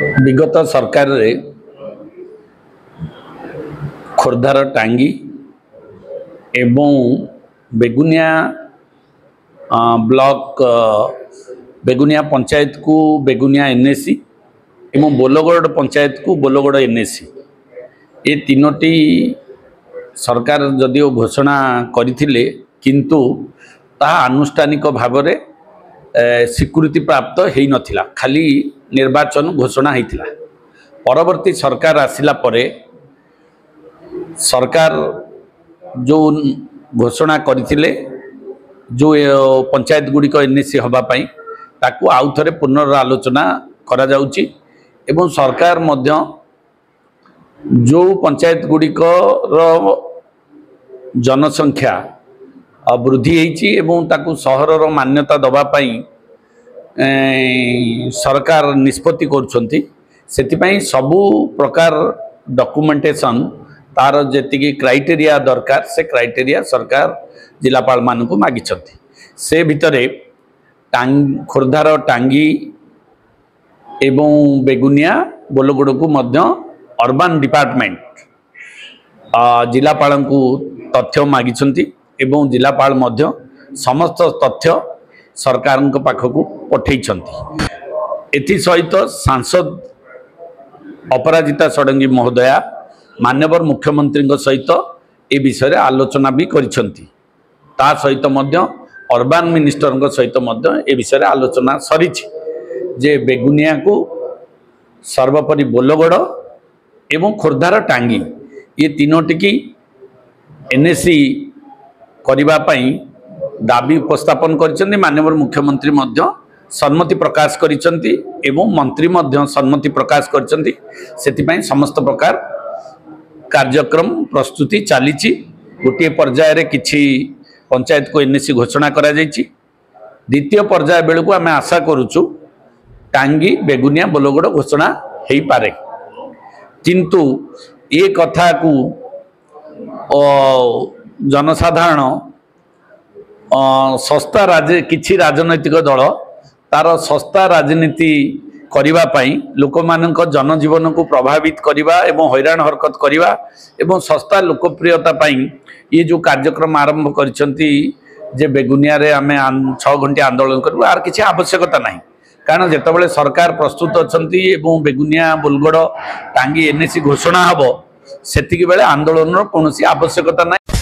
विगत सरकार रे खोर्धार टांगी एवं बेगुनिया ब्लॉक बेगुनिया पंचायत को बेगुनिया एनएसी एवं बोलगड़ पंचायत को बोलगड़ एनएसी ये तीनोटी सरकार जदिओ घोषणा करथिले किंतु ता आनुष्ठानिक भाव में स्वीकृति प्राप्त हेई नथिला, खाली निर्वाचन घोषणा हेइथिला। परवर्ती सरकार आसिला परे सरकार जो घोषणा करथिले जो पंचायत गुड़िक एनएसी हवा पाई ताकू आउ थरे पुनरालोचना करा जाउची एवं सरकार मध्य जो पंचायत गुड़िक जनसंख्या वृद्धि होती एवं ताकू सहर मान्यता दबा पाई सरकार निष्पत्ति करुछंती। सेतिपाई सबु प्रकार डॉक्यूमेंटेशन तार जेतिकी क्राइटेरिया दरकार से क्राइटेरिया सरकार जिलापाल मानकु मागिछंती। से भितरे खोर्धार टांगी एवं बेगुनिया बोलगड़ को मध्य अर्बन डिपार्टमेंट जिलापाल को तथ्य मागिछंती एवं जिलापाल मध्य समस्त तथ्य सरकार पाखक पठेइछंती। एथि सहित सांसद अपराजिता षडंगी महोदया माननीय मुख्यमंत्री सहित ए विषय आलोचना भी करिछंती। ता सहित मध्य अर्बन मिनिस्टर सहित मध्य ए विषय आलोचना सरीछि जे बेगुनिया को सर्वोपरि बोलगड़ एवं खोर्धार टांगी ये तीनोटी की एनएसी करिबा पई दाबी उपस्थापन करिसेंती। माननीय मुख्यमंत्री मध्य सम्मति प्रकाश करिसेंती एवं मंत्री मध्य सम्मति प्रकाश करिसेंती। सेति पई समस्त प्रकार कार्यक्रम प्रस्तुति चलीची। गोटे पर्याय रे किछि पंचायत को एनएसी घोषणा करा जायछि। द्वितीय पर्याय बेलू आम आशा करुचु टांगी बेगुनिया बोलगड़ घोषणा हेई पारे, किंतु ये कथा को जनसाधारण सस्ता किछि राजनैतिक दल तार सस्ता राजनीति करिबा पई लोक मानक जनजीवन को प्रभावित करिबा एवं हैरान हरकत करिबा एवं सस्ता लोकप्रियता पई ये जो कार्यक्रम आरंभ करिसंती जे बेगुनिया रे आमे 6 घंटा आंदोलन करबा आर किछि आवश्यकता नाही। कारण जेतबेले सरकार प्रस्तुत अछंती एवं बेगुनिया बोलगड़ टांगी एनएसी घोषणा हबो सेतिकी बेले आंदोलन कोनोसी आवश्यकता नाही।